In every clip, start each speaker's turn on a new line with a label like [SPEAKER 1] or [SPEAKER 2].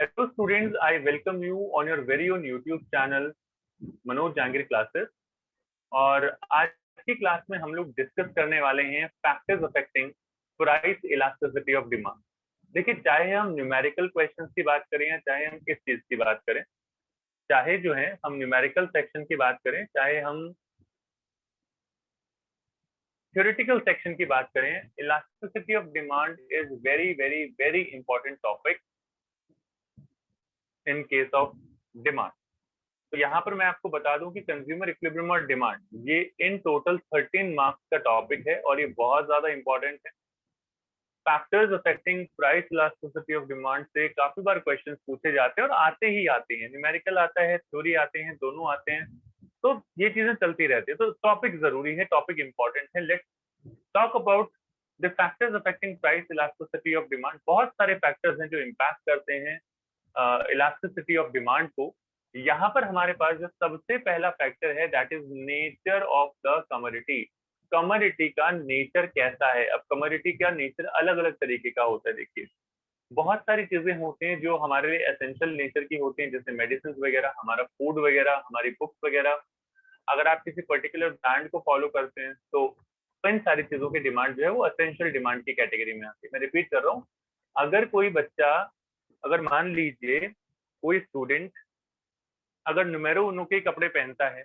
[SPEAKER 1] Hello students, I welcome you on your very own YouTube channel Manoj Jahangir classes. और आज की class में हम लोग डिस्कस करने वाले हैं factors affecting price elasticity of demand. देखिए, चाहे हम न्यूमेरिकल क्वेश्चंस की बात करें या चाहे हम किस चीज की बात करें, चाहे जो है हम न्यूमेरिकल सेक्शन की बात करें, चाहे हम थ्योरेटिकल सेक्शन की बात करें, elasticity of demand is very very very important topic in case of demand. तो यहाँ पर मैं आपको बता दूं कि कंज्यूमर इक्विलिब्रियम और डिमांड ये इन टोटल 13 मार्क्स का टॉपिक है और ये बहुत ज्यादा इंपॉर्टेंट है। Factors affecting price elasticity of demand से काफी बार क्वेश्चन पूछे जाते हैं और आते ही आते हैं, न्यूमेरिकल आता है, थ्योरी आते हैं, दोनों आते हैं, तो ये चीजें चलती रहती है। तो टॉपिक जरूरी है, टॉपिक इंपॉर्टेंट है। Let's talk about the factors affecting price elasticity of demand. बहुत सारे फैक्टर्स हैं जो इम्पैक्ट करते हैं इलास्टिसिटी ऑफ डिमांड को। यहाँ पर हमारे पास जो सबसे पहला फैक्टर है that is nature of the commodity. Commodity का नेचर कैसा है। अब कमोडिटी का नेचर अलग अलग तरीके का होता है। देखिए, बहुत सारी चीजें होती हैं जो हमारे लिए एसेंशियल नेचर की होती हैं, जैसे मेडिसिन वगैरह, हमारा फूड वगैरह, हमारी बुक्स वगैरह। अगर आप किसी पर्टिकुलर ब्रांड को फॉलो करते हैं तो इन सारी चीजों की डिमांड जो है वो एसेंशियल डिमांड की कैटेगरी में आती है। मैं रिपीट कर रहा हूँ, अगर कोई बच्चा, अगर मान लीजिए कोई स्टूडेंट अगर नुमेरो उनो के कपड़े पहनता है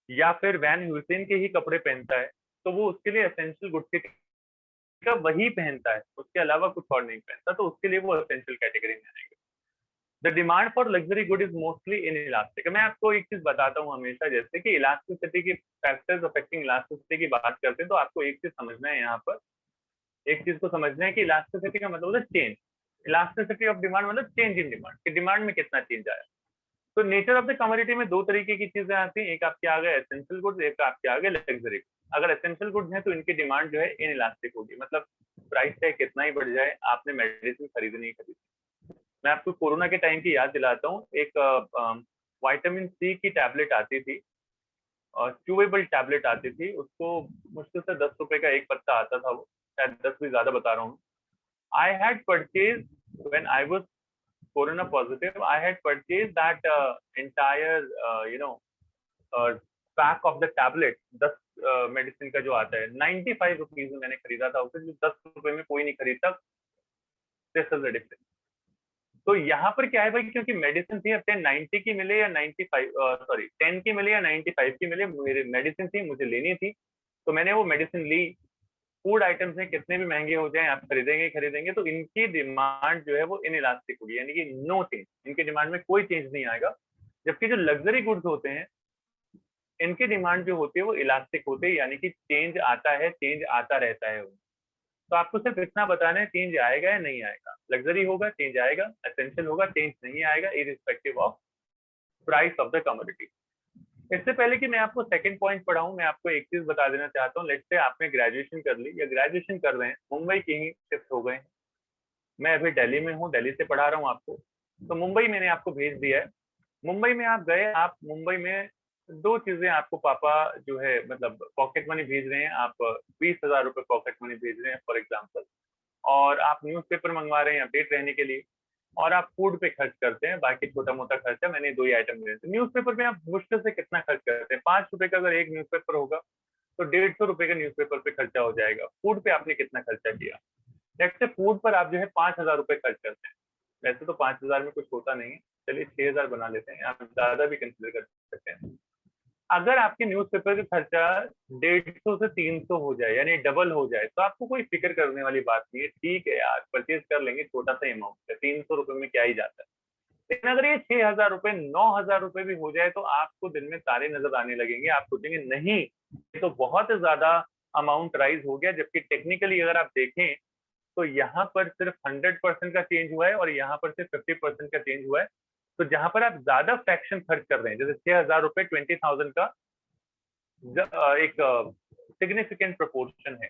[SPEAKER 1] या फिर वैन ह्यूसेन के ही कपड़े पहनता है, तो वो उसके लिए एसेंशियल गुड्स का वही पहनता है, उसके अलावा कुछ और नहीं पहनता, तो उसके लिए वो एसेंशियल कैटेगरी में आएगा। The demand for luxury good is mostly in elastic. मैं आपको एक चीज बताता हूँ हमेशा, जैसे कि इलास्टिसिटी की फैक्टर्स अफेक्टिंग इलास्टिसिटी की बात करते हैं तो आपको एक चीज समझना है, यहाँ पर एक चीज को समझना है कि इलास्टिसिटी का मतलब है चेंज। इलास्टिसिटी ऑफ डिमांड मतलब चेंज इन डिमांड, कि डिमांड में कितना चेंज आया। तो नेचर ऑफ द कमोडिटी में दो तरीके की चीजें आती हैं, एक आपके आ गए एसेंशियल गुड्स, एक आपके आ गए लग्जरी गुड्स। अगर एसेंशियल गुड्स हैं तो इनकी डिमांड जो है इन इलास्टिक होगी, मतलब प्राइस चाहे कितना ही बढ़ जाए, आपने मेडिसिन खरीदनी ही खरीदनी। मैं आपको कोरोना के टाइम की याद दिलाता हूँ। एक विटामिन सी की टैबलेट आती थी, च्यूएबल टैबलेट आती थी, उसको मुश्किल से 10 रुपए का एक पत्ता आता था, वो शायद 10 भी ज्यादा बता रहा हूँ। I had purchase when I was corona positive, I had purchased that entire pack of the tablet। 10 medicine का जो आता है 95 रुपीज में मैंने खरीदा था उसे, जो 10 रुपए में कोई नहीं खरीदता। This is the difference. तो यहाँ पर क्या है भाई, क्योंकि मेडिसिन थी, अब 90 की मिले या 95 सॉरी 10 की मिले या 95 की मिले, मेरी मेडिसिन थी, मुझे लेनी थी, तो मैंने वो मेडिसिन ली। फूड आइटम्स हैं, कितने भी महंगे हो जाएं आप खरीदेंगे खरीदेंगे, तो इनकी डिमांड जो है वो इन इलास्टिक होगी, यानी कि नो चेंज, इनकी डिमांड में कोई चेंज नहीं आएगा। जबकि जो लग्जरी गुड्स होते हैं इनकी डिमांड जो होती है वो इलास्टिक होती है, यानी कि चेंज आता है, चेंज आता रहता है। तो आपको सिर्फ इतना बताना है चेंज आएगा या नहीं आएगा। लग्जरी होगा चेंज आएगा, एसेंशियल होगा चेंज नहीं आएगा, irrespective of price of the commodity. इससे पहले कि मैं आपको सेकंड पॉइंट पढ़ाऊं, मैं आपको एक चीज बता देना चाहता हूँ। लेट्स से आपने ग्रेजुएशन कर ली या ग्रेजुएशन कर रहे हैं, मुंबई के ही शिफ्ट हो गए हैं, मैं अभी दिल्ली में हूँ, दिल्ली से पढ़ा रहा हूँ आपको, तो मुंबई मैंने आपको भेज दिया है। मुंबई में आप गए, आप मुंबई में दो चीजें आपको पापा जो है मतलब पॉकेट मनी भेज रहे हैं, आप 20,000 रुपए पॉकेट मनी भेज रहे हैं फॉर एग्जाम्पल, और आप न्यूज़पेपर मंगवा रहे हैं अपडेट रहने के लिए, और आप फूड पे खर्च करते हैं, बाकी छोटा मोटा खर्चा मैंने दो ही आइटम दिए। तो न्यूज़पेपर में आप मुश्किल से कितना खर्च करते हैं, 5 रुपए का अगर एक न्यूज़पेपर होगा तो 150 रुपए का न्यूज़पेपर पे खर्चा हो जाएगा। फूड पे आपने कितना खर्चा किया, जैसे फूड पर आप जो है 5,000 रुपए खर्च करते हैं। वैसे तो 5,000 में कुछ होता नहीं है, चलिए 6,000 बना लेते हैं, आप ज्यादा भी कंसिडर कर सकते हैं। अगर आपके न्यूज़पेपर का खर्चा 150 से 300 हो जाए, यानी डबल हो जाए, तो आपको कोई फिक्र करने वाली बात नहीं है, ठीक है यार परचेज कर लेंगे, छोटा सा अमाउंट है, 300 रुपए में क्या ही जाता है। लेकिन अगर ये 6,000 रुपए 9,000 रुपए भी हो जाए तो आपको दिन में तारे नजर आने लगेंगे, आप सोचेंगे नहीं ये तो बहुत ज्यादा अमाउंट राइज हो गया। जबकि टेक्निकली अगर आप देखें तो यहाँ पर सिर्फ 100% का चेंज हुआ है और यहाँ पर सिर्फ 50% का चेंज हुआ है। तो जहां पर आप ज्यादा फ्रैक्शन खर्च कर रहे हैं, जैसे 6,000 रुपए 20,000 का एक सिग्निफिकेंट प्रोपोर्शन है,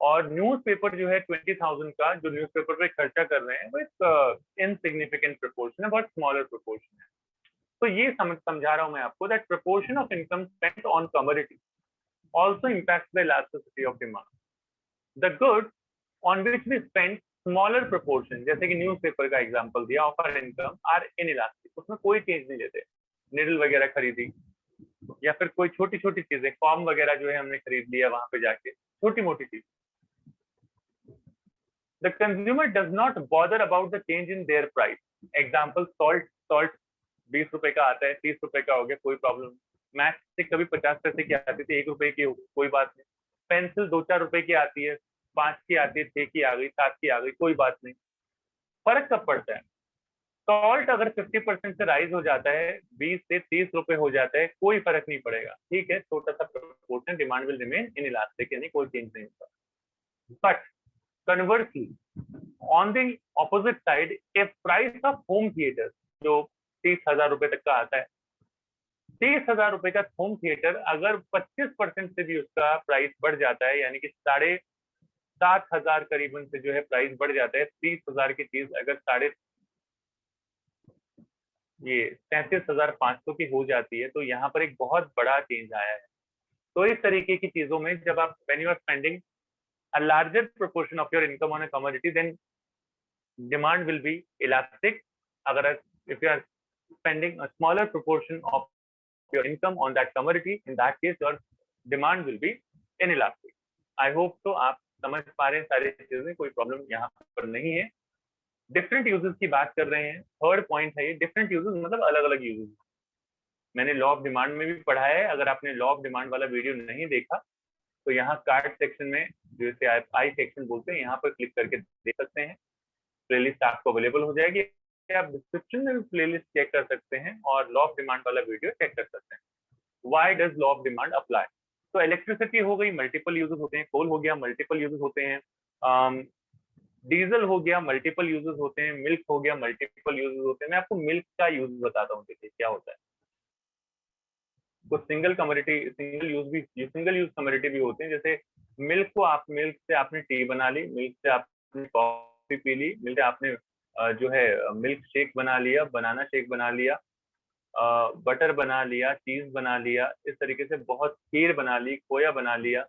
[SPEAKER 1] और न्यूज़पेपर जो है 20,000 का जो न्यूज़पेपर पे खर्चा कर रहे हैं वो एक इनसिग्निफिकेंट प्रोपोर्शन है, बहुत स्मॉलर प्रोपोर्शन है। तो ये समझा रहा हूं मैं आपको that proportion of income spent on commodity also impacts the elasticity of demand. The goods on which we spend smaller proportion, जैसे कि न्यूज़पेपर का एग्जांपल दिया, of our income are inelastic, उसमें कोई चेंज नहीं लेते। निडल वगैरह खरीदी या फिर कोई छोटी छोटी चीजें, फॉर्म वगैरह जो है हमने खरीद लिया वहां पे जाके, छोटी मोटी चीज। The consumer does not bother about the change in their price. Example, salt 20 रुपए का आता है, 30 रुपए का हो गया, कोई प्रॉब्लम। मैच से कभी 50 पैसे की आती थी, 1 रुपए की, कोई बात नहीं। पेंसिल 2-4 रुपए की आती है, 5 की आती है, 6 की आ गई, 7 की आ गई, कोई बात नहीं। फर्क कब पड़ता है? सॉल्ट अगर 50% से राइज हो जाता है, 20 से 30 रुपए हो जाता है, कोई फर्क नहीं पड़ेगा, ठीक है, छोटा सा proportion, demand will remain in elastic, यानी कोई चेंज नहीं होगा। But conversely, on the opposite side, if price of home theatre जो 30,000 रुपए तक का आता है, 30,000 रुपए का होम थिएटर अगर 25% से भी उसका प्राइस बढ़ जाता है, यानी कि 7,500 करीबन से जो है प्राइस बढ़ जाता है, 30,000 की चीज अगर 33,500 की हो जाती है, तो यहाँ पर एक बहुत बड़ा चेंज आया है। तो इस तरीके की चीजों में जब आप when you are spending a larger proportion of your income on a commodity, then demand will be elastic. अगर if you are spending a smaller proportion of your income on that commodity, in that case your demand will be inelastic. I hope तो आप समझ पा रहे हैं सारी चीजें, कोई प्रॉब्लम यहाँ पर नहीं है। डिफरेंट यूजेस की बात कर रहे हैं, थर्ड पॉइंट है ये, डिफरेंट यूजेस मतलब अलग अलग यूजेस। मैंने लॉ ऑफ डिमांड में भी पढ़ा है, अगर आपने लॉ ऑफ डिमांड वाला वीडियो नहीं देखा तो यहाँ कार्ड सेक्शन में, जिसे आप आई सेक्शन बोलते हैं, यहाँ पर क्लिक करके देख सकते हैं। प्लेलिस्ट आपको अवेलेबल हो जाएगी, आप डिस्क्रिप्शन में भी प्लेलिस्ट चेक कर सकते हैं और लॉ ऑफ डिमांड वाला वीडियो चेक कर सकते हैं। Why does law of demand apply? तो इलेक्ट्रिसिटी हो गई, मल्टीपल यूजेस होते हैं। कोल हो गया, मल्टीपल यूजेस होते हैं। डीजल हो गया, मल्टीपल यूजेस होते हैं। मिल्क हो गया, मल्टीपल यूजेस होते हैं। मैं आपको मिल्क का यूज बताता हूँ, देखिए क्या होता है। कुछ single commodity, single use commodity भी होते हैं। जैसे मिल्क को आप, मिल्क से आपने टी बना ली, मिल्क से आपने कॉफी पी ली, मिल्क से आपने जो है मिल्क शेक बना लिया, बनाना शेक बना लिया, बटर बना लिया, चीज बना लिया, इस तरीके से बहुत, खीर बना ली, खोया बना लिया,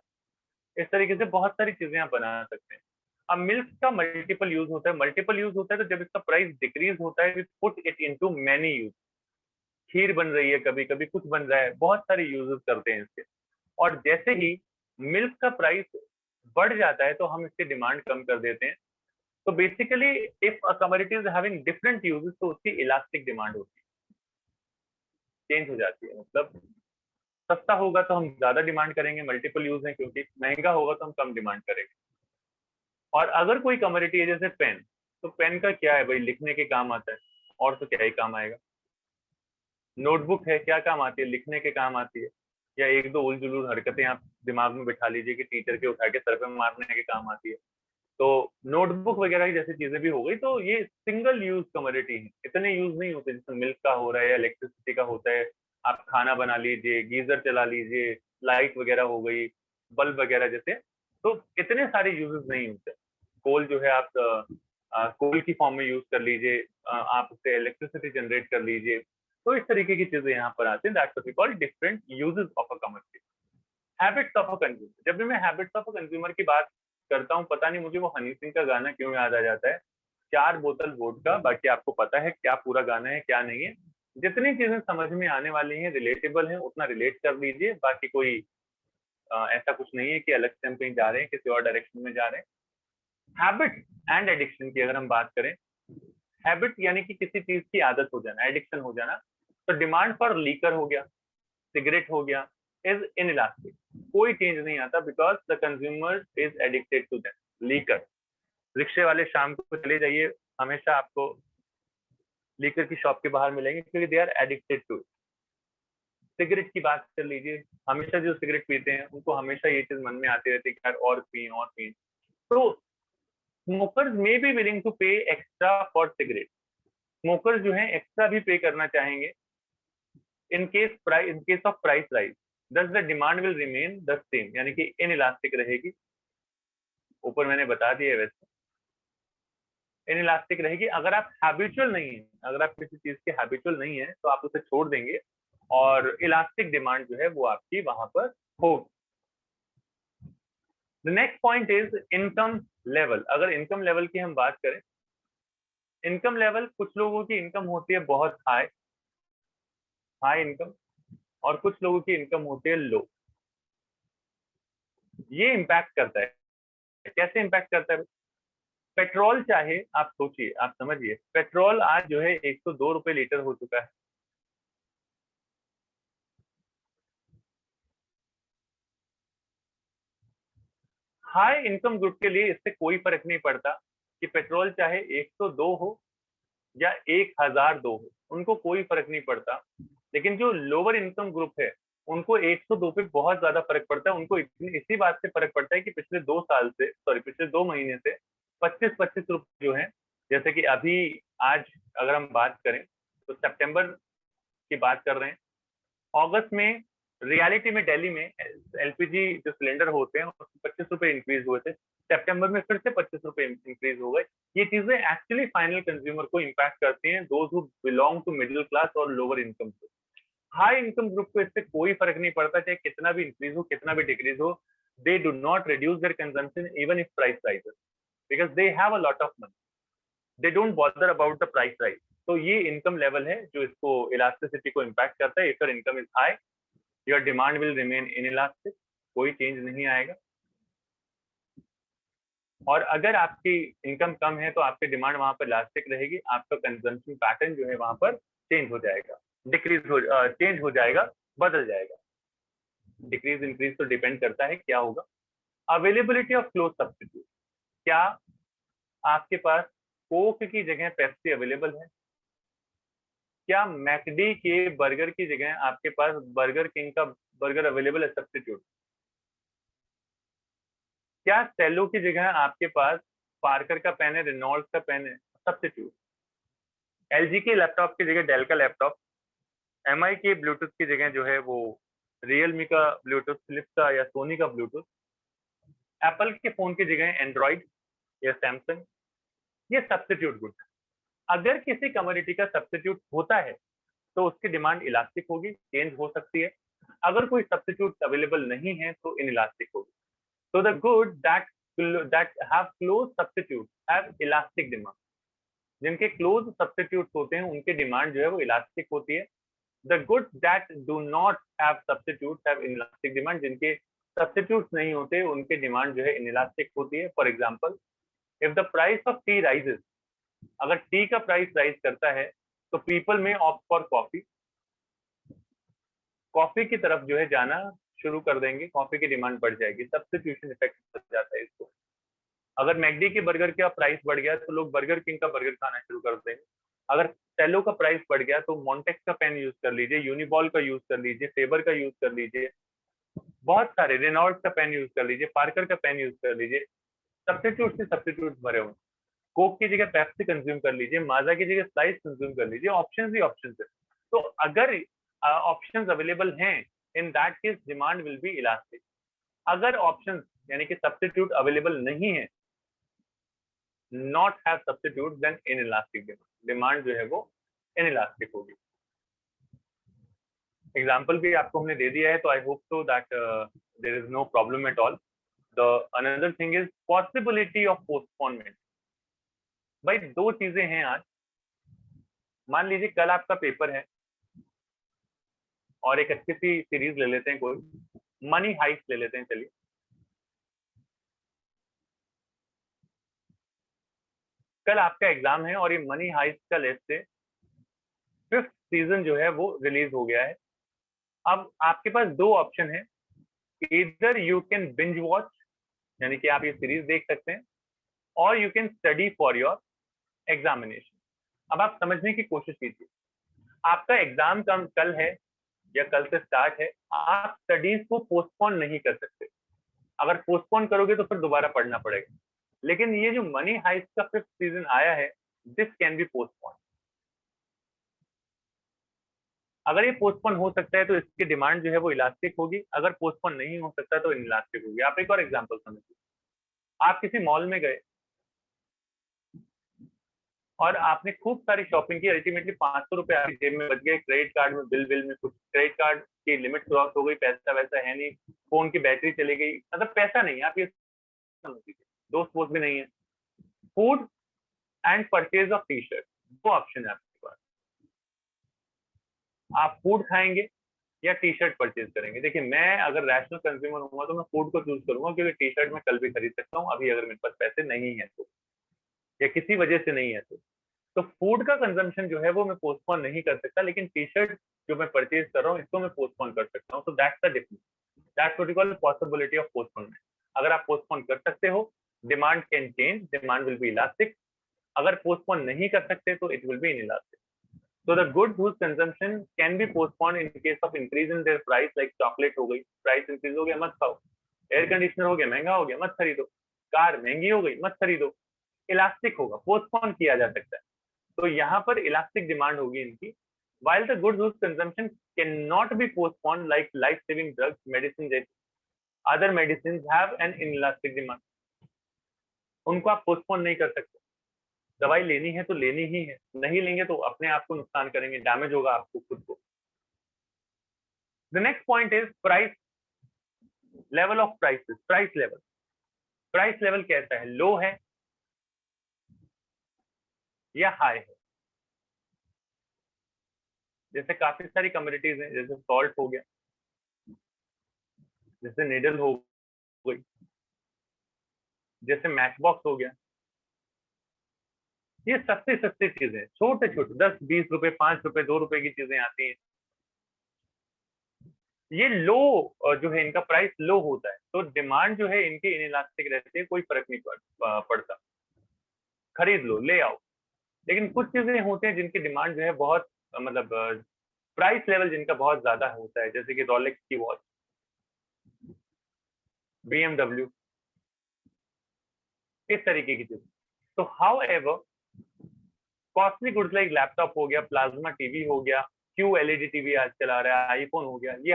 [SPEAKER 1] इस तरीके से बहुत सारी चीजें आप बना सकते हैं। अब मिल्क का मल्टीपल यूज होता है। मल्टीपल यूज होता है तो जब इसका प्राइस डिक्रीज होता है, we put it into many use. खीर बन रही है, कभी कभी कुछ बन रहा है, बहुत सारे यूजेस करते हैं इसके। और जैसे ही मिल्क का प्राइस बढ़ जाता है तो हम इसकी डिमांड कम कर देते हैं। तो basically if a commodity is having different uses, तो उसकी इलास्टिक डिमांड होती है, चेंज हो जाती है। मतलब सस्ता होगा तो हम ज्यादा डिमांड करेंगे, मल्टीपल यूज है क्योंकि। महंगा होगा तो हम कम डिमांड करेंगे। और अगर कोई कमोडिटी है जैसे पेन, तो पेन का क्या है भाई, लिखने के काम आता है, और तो क्या ही काम आएगा। नोटबुक है, क्या काम आती है, लिखने के काम आती है। या एक दो उल जुलूल हरकतें आप दिमाग में बिठा लीजिए कि टीचर के उठा के सर पे मारने के काम आती है। तो नोटबुक वगैरह की जैसी चीजें भी हो गई, तो ये सिंगल यूज कमोडिटी है, इतने यूज नहीं होते जैसे मिल्क का हो रहा है या इलेक्ट्रिसिटी का होता है। आप खाना बना लीजिए, गीजर चला लीजिए, लाइट वगैरह हो गई, बल्ब वगैरह जैसे, तो इतने सारे यूजेस नहीं होते। कोल जो है आप कोल की फॉर्म में यूज कर लीजिए, आप उससे इलेक्ट्रिसिटी जनरेट कर लीजिए। तो इस तरीके की चीजें यहाँ पर आती हैं। That's what we call different uses of a commodity. Habits of a consumer, जब भी मैं हैबिट्स ऑफ अ कंज्यूमर की बात करता हूँ, पता नहीं मुझे वो हनी सिंह का गाना क्यों याद आ जाता है, 4 बोतल वोडका, बाकी आपको पता है क्या पूरा गाना है क्या नहीं है। जितनी चीजें समझ में आने वाली हैं, रिलेटेबल हैं, उतना रिलेट कर लीजिए। बाकी कोई ऐसा कुछ नहीं है कि अलग से हम कहीं जा रहे हैं, किसी और डायरेक्शन में जा रहे हैं। हैबिट एंड एडिक्शन की अगर हम बात करें, हैबिट यानी कि किसी चीज की आदत हो जाना, एडिक्शन हो जाना। तो डिमांड फॉर लीकर हो गया, सिगरेट हो गया, इज इनइलास्टिक, कोई चेंज नहीं आता, because the consumer is addicted to that liquor. रिक्शे वाले शाम को चले जाइए, हमेशा आपको लीकर की शॉप के बाहर मिलेंगे, क्योंकि they are addicted to. Cigarette की बात कर लीजिए, हमेशा जो सिगरेट पीते हैं उनको हमेशा ये चीज मन में आती रहती है कि यार और पिए और पिए। तो smokers may be willing to pay extra for cigarette. Smokers जो है एक्स्ट्रा भी पे करना चाहेंगे in case of price rise, thus the demand will remain the same, यानी कि इनइलास्टिक रहेगी। ऊपर मैंने बता दिया वैसे, इनइलास्टिक रहेगी। अगर आप हैबिचुअल नहीं है, अगर आप किसी चीज के हैबिचुअल नहीं है, तो आप उसे छोड़ देंगे और इलास्टिक डिमांड जो है वो आपकी वहां पर होगी। The next point is income level. अगर इनकम लेवल की हम बात करें, इनकम लेवल, कुछ लोगों की इनकम होती है बहुत हाई हाई इनकम, और कुछ लोगों की इनकम होती है लो। ये इम्पैक्ट करता है, कैसे इम्पैक्ट करता है? पेट्रोल, चाहे आप सोचिए, आप समझिए, पेट्रोल आज जो है 102 रुपए लीटर हो चुका है। हाई इनकम ग्रुप के लिए इससे कोई फर्क नहीं पड़ता कि पेट्रोल चाहे 102 हो या 1002 हो, उनको कोई फर्क नहीं पड़ता। लेकिन जो लोअर इनकम ग्रुप है, उनको 102 पे बहुत ज्यादा फर्क पड़ता है। उनको इसी बात से फर्क पड़ता है कि पिछले 2 साल से, सॉरी पिछले 2 महीने से 25-25 रुपए जो है, जैसे कि अभी आज अगर हम बात करें तो सितंबर की बात कर रहे हैं, अगस्त में रियलिटी में दिल्ली में एलपीजी जो सिलेंडर होते हैं उसके 25 रुपए इंक्रीज हुए थे, सितंबर में फिर से 25 रुपए इंक्रीज हो गए। ये चीजें एक्चुअली फाइनल कंज्यूमर को इम्पैक्ट करती हैं, those who belong to middle class और lower income group. High income group को इससे कोई फर्क नहीं पड़ता, चाहे कितना भी इंक्रीज हो, कितना भी डिक्रीज हो। They do not reduce there consumption even if price rises, because they have a lot of money, they don't bother about the price rise. तो ये इनकम लेवल है जो इसको इलास्टिसिटी को इम्पैक्ट करता है। If your income is high, your demand will remain inelastic, कोई change नहीं आएगा। और अगर आपकी इनकम कम है तो आपकी डिमांड वहां पर इलास्टिक रहेगी, आपका कंजम्पशन पैटर्न जो है वहां पर चेंज हो जाएगा, चेंज हो जाएगा, बदल जाएगा। डिक्रीज इंक्रीज तो डिपेंड करता है क्या होगा। अवेलेबिलिटी ऑफ क्लोज सब्स्टिट्यूट, क्या आपके पास कोक की जगह पेप्सी अवेलेबल है? क्या मैकडी के बर्गर की जगह आपके पास बर्गर किंग का बर्गर अवेलेबल है सब्स्टिट्यूट? क्या सेलो की जगह आपके पास पार्कर का पेन है, रेनॉल्ड्स का पेन है सब्स्टिट्यूट? एलजी के लैपटॉप की जगह डेल का लैपटॉप, एमआई के ब्लूटूथ की जगह जो है वो रियलमी का ब्लूटूथ, फिलिप्स का या सोनी का ब्लूटूथ, एप्पल के फोन की जगह एंड्रॉइड या सैमसंग, ये सब्स्टिट्यूट गुड है। अगर किसी कमोडिटी का सब्स्टिट्यूट होता है तो उसकी डिमांड इलास्टिक होगी, चेंज हो सकती है। अगर कोई सब्स्टिट्यूट अवेलेबल नहीं है तो इनइलास्टिक होगी। So the goods that have close substitutes have elastic demand. जिनके क्लोज सब्स्टिट्यूट होते हैं उनकी डिमांड जो है वो इलास्टिक होती है। The goods that do not have substitute have inelastic demand. जिनके सब्स्टिट्यूट नहीं होते उनकी डिमांड जो है इनइलास्टिक होती है। For example, if the price of T rises, अगर टी का प्राइस राइज करता है तो पीपल में ऑप्ट फॉर कॉफी, कॉफी की तरफ जो है जाना शुरू कर देंगे, कॉफी की डिमांड बढ़ जाएगी, सब्स्टिट्यूशन इफेक्ट हो जाता है इसको। अगर मैकडी के बर्गर का प्राइस बढ़ गया तो लोग बर्गर किंग का बर्गर खाना शुरू कर देंगे। अगर सेलो का प्राइस बढ़ गया तो मॉन्टेक्स का पेन यूज कर लीजिए, यूनिबॉल का यूज कर लीजिए, फेबर का यूज कर लीजिए, बहुत सारे, रेनॉल्ड्स का पेन यूज कर लीजिए, पार्कर का पेन यूज कर लीजिए। सब्स्टिट्यूट से सब्स्टिट्यूट भरे हुए। कोक की जगह पेप्सी कंज्यूम कर लीजिए, माजा की जगह स्लाइस कंज्यूम कर लीजिए, ऑप्शंस ही ऑप्शंस है। तो अगर ऑप्शंस अवेलेबल हैं, in that case demand will be elastic. अगर ऑप्शंस यानी कि सब्स्टिट्यूट अवेलेबल नहीं है, not have substitute, then inelastic demand, demand जो है वो इनइलास्टिक होगी। एग्जाम्पल भी आपको हमने दे दिया है, तो I hope so that there is no problem at all. The another thing is possibility of postponement. भाई दो चीजें हैं आज। मान लीजिए कल आपका पेपर है और एक अच्छी सी सीरीज ले लेते हैं, कोई मनी हाइस्ट ले लेते हैं, चलिए। कल आपका एग्जाम है और ये मनी हाइस्ट का लेट्स से 5th सीजन जो है वो रिलीज हो गया है। अब आपके पास दो ऑप्शन है, इधर यू कैन बिंज वॉच, यानी कि आप ये सीरीज देख सकते हैं, और you can study for your examination. अब आप समझने की कोशिश कीजिए, आपका एग्जाम कल है या कल से स्टार्ट है, आप स्टडीज को पोस्टपोन नहीं कर सकते। अगर पोस्टपोन करोगे तो फिर दोबारा पढ़ना पड़ेगा। लेकिन ये जो मनी हाइस्ट का 5th सीजन आया है, दिस कैन बी पोस्टपोन। अगर ये पोस्टपोन हो सकता है तो इसकी डिमांड जो है वो इलास्टिक होगी, अगर पोस्टपोन नहीं हो सकता तो इनइलास्टिक होगी। आप एक और एग्जांपल समझिए, आप किसी मॉल में गए और आपने खूब सारी शॉपिंग की, अल्टीमेटली 500 रुपए आपकी जेब में बच गए, क्रेडिट कार्ड में बिल में कुछ, क्रेडिट कार्ड की लिमिट क्रॉस हो गई, पैसा वैसा है नहीं, फोन की बैटरी चली गई, मतलब पैसा नहीं, आप ये होती थी, दोस्त वोस्त भी नहीं है। Food and purchase of T shirt, दो ऑप्शन है आपके पास, आप फूड खाएंगे या टी शर्ट परचेज करेंगे। देखिए मैं अगर रैशनल कंज्यूमर हूँ तो मैं फूड को चूज करूंगा, क्योंकि टी शर्ट मैं कल भी खरीद सकता हूँ, अभी अगर मेरे पास पैसे नहीं है तो, या किसी वजह से नहीं है तो फूड का कंजम्पशन जो है वो मैं पोस्टपोन नहीं कर सकता, लेकिन टी शर्ट जो मैं परचेज कर रहा हूँ इसको मैं पोस्टपोन कर सकता हूँ। तो that's the difference, that's what you call possibility of postponement. अगर आप पोस्टपोन कर सकते हो, demand can change, demand will be elastic. अगर पोस्टपोन नहीं कर सकते तो it will be inelastic. So the goods whose consumption can be postponed in case of increase in their price, like chocolate हो गई, प्राइस इंक्रीज हो गया मत खाओ, एयर कंडीशनर हो गया महंगा हो गया मत खरीदो, कार महंगी हो गई मत खरीदो, इलास्टिक होगा, पोस्टपोन किया जा सकता है। तो यहाँ पर इलास्टिक डिमांड होगी इनकी। while the goods whose consumption cannot be postponed like life saving drugs, medicine जैसे other medicines have an inelastic demand, उनको आप पोस्टपोन नहीं कर सकते। दवाई लेनी है तो लेनी ही है, नहीं लेंगे तो अपने आप को नुकसान करेंगे, डैमेज होगा आपको खुद को। The next point is price level of prices. Price level कैसा है, लो है या हाई है। जैसे काफी सारी कम्युनिटीज हैं, जैसे सॉल्ट हो गया, जैसे निडल हो गई, जैसे मैच बॉक्स हो गया, ये सस्ती सस्ती चीजें, छोटे छोटे 10-20 रुपए, 5 रुपए, 2 रुपए की चीजें आती हैं। ये लो जो है इनका प्राइस लो होता है, तो डिमांड जो है इनकी इनइलास्टिक रहती है, कोई फर्क नहीं पड़ता, खरीद लो ले आओ। लेकिन कुछ चीजें होती हैं जिनकी डिमांड जो है बहुत मतलब प्राइस लेवल जिनका बहुत ज्यादा होता है, जैसे कि रोलेक्स की वॉच, BMW, इस तरीके की चीज। तो how ever costly goods like laptop हो गया, प्लाज्मा टीवी हो गया, QLED टीवी आजकल आ रहा है, आईफोन हो गया, ये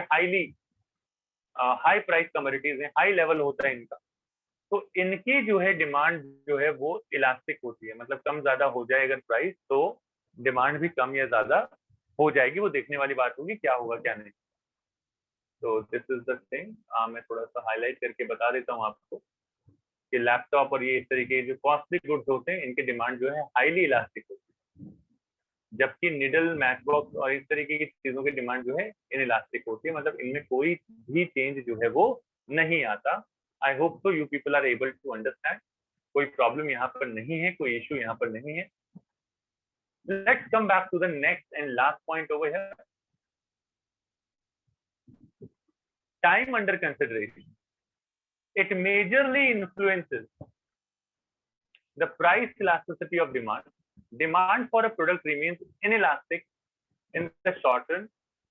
[SPEAKER 1] हाई प्राइस कमोडिटीज है, हाई लेवल होता है इनका। तो इनकी जो है डिमांड जो है वो इलास्टिक होती है, मतलब कम ज्यादा हो जाए अगर प्राइस तो डिमांड भी कम या ज्यादा हो जाएगी, वो देखने वाली बात होगी क्या होगा क्या नहीं। तो दिस इज द थिंग, मैं थोड़ा सा हाईलाइट करके बता देता हूँ आपको कि लैपटॉप और ये इस तरीके जो कॉस्टली गुड्स होते हैं इनकी डिमांड जो है हाईली इलास्टिक होती है, जबकि निडल, मैच बॉक्स और इस तरीके की चीजों की डिमांड जो है इनइलास्टिक होती है, मतलब इनमें कोई भी चेंज जो है वो नहीं आता। I hope so you people are able to understand, कोई प्रॉब्लम यहाँ पर नहीं है, कोई इशू यहाँ पर नहीं है। Let's come back to the next and last point over here, time under consideration. It majorly influences the price elasticity of demand. Demand for a product remains inelastic in the short run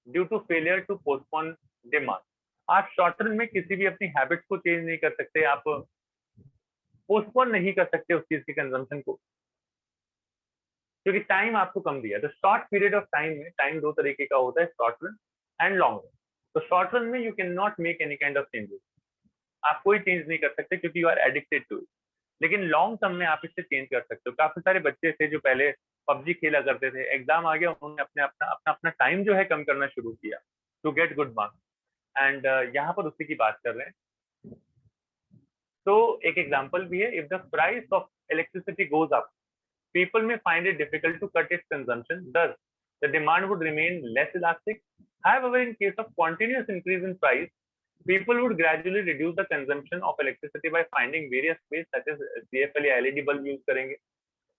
[SPEAKER 1] due to failure to postpone demand. आप short run में किसी भी अपनी habits को change नहीं कर सकते, आप पोस्टपोन नहीं कर सकते उस चीज के कंजम्पशन को, क्योंकि टाइम आपको कम दिया। तो शॉर्ट पीरियड ऑफ टाइम में, टाइम दो तरीके का होता है, short run and long run. तो शॉर्ट रन में you can not make any kind of changes, आप कोई चेंज नहीं कर सकते क्योंकि you are addicted to it. लेकिन लॉन्ग टर्म में आप इससे चेंज कर सकते हो। काफी सारे बच्चे थे जो पहले पबजी खेला करते थे, एग्जाम आ गया उन्होंने अपना टाइम जो है कम करना शुरू किया to get good marks, and यहाँ पर उसी की बात कर रहे हैं। तो एक एग्जाम्पल भी है, if the price of electricity goes up, people may find it difficult to cut its consumption, thus the demand would remain less elastic. However, in case of continuous increase in price, people would gradually reduce the consumption of electricity by finding various ways such as CFL या LED bulb use करेंगे।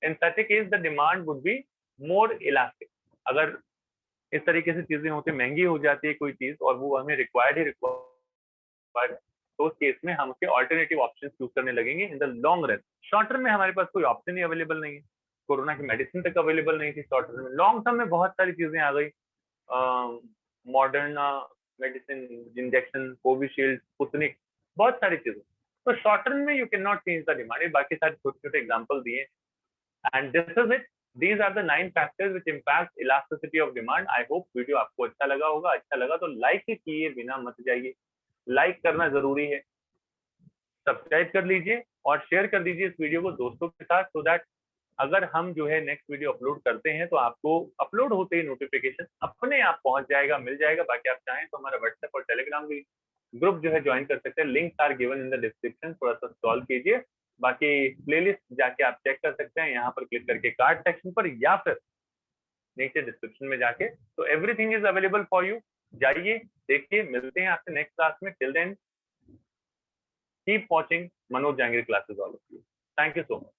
[SPEAKER 1] In such a case, the demand would be more elastic. अगर इस तरीके से चीजें होती, महंगी हो जाती है कोई चीज और वो हमें रिक्वायर्ड, तो उस केस में हम उसके ऑल्टरनेटिव ऑप्शन यूज करने लगेंगे in the long run. Short term में हमारे पास कोई ऑप्शन ही अवेलेबल नहीं है, कोरोना की मेडिसिन तक अवेलेबल नहीं थी शॉर्ट टर्म में। लॉन्ग टर्म में बहुत सारी चीजें आ गई, modern medicine, injection, Covishield, Sputnik, बहुत सारी चीजें। तो शॉर्ट टर्म में you can not change the demand. बाकी सारे छोटे छोटे एग्जाम्पल दिए, and this is it. These are the 9 factors which impact elasticity of demand. I hope video आपको अच्छा लगा होगा। अच्छा लगा तो लाइक किए बिना मत जाइए, लाइक करना जरूरी है, सब्सक्राइब कर लीजिए और शेयर कर दीजिए इस वीडियो को दोस्तों के साथ, सो दैट अगर हम जो है नेक्स्ट वीडियो अपलोड करते हैं तो आपको अपलोड होते ही नोटिफिकेशन अपने आप पहुंच जाएगा, मिल जाएगा। बाकी आप चाहें तो हमारा व्हाट्सएप और टेलीग्राम भी ग्रुप जो है ज्वाइन कर सकते हैं, links are given in the description, थोड़ा सा सॉल्व कीजिए। बाकी प्लेलिस्ट जाके आप चेक कर सकते हैं यहाँ पर क्लिक करके कार्ड सेक्शन पर, या फिर नीचे डिस्क्रिप्शन में जाके, तो everything is available for you. जाइए, देखिए, मिलते हैं आपसे नेक्स्ट क्लास में। Till then keep watching Manoj Jahangir classes all of you. Thank you so much.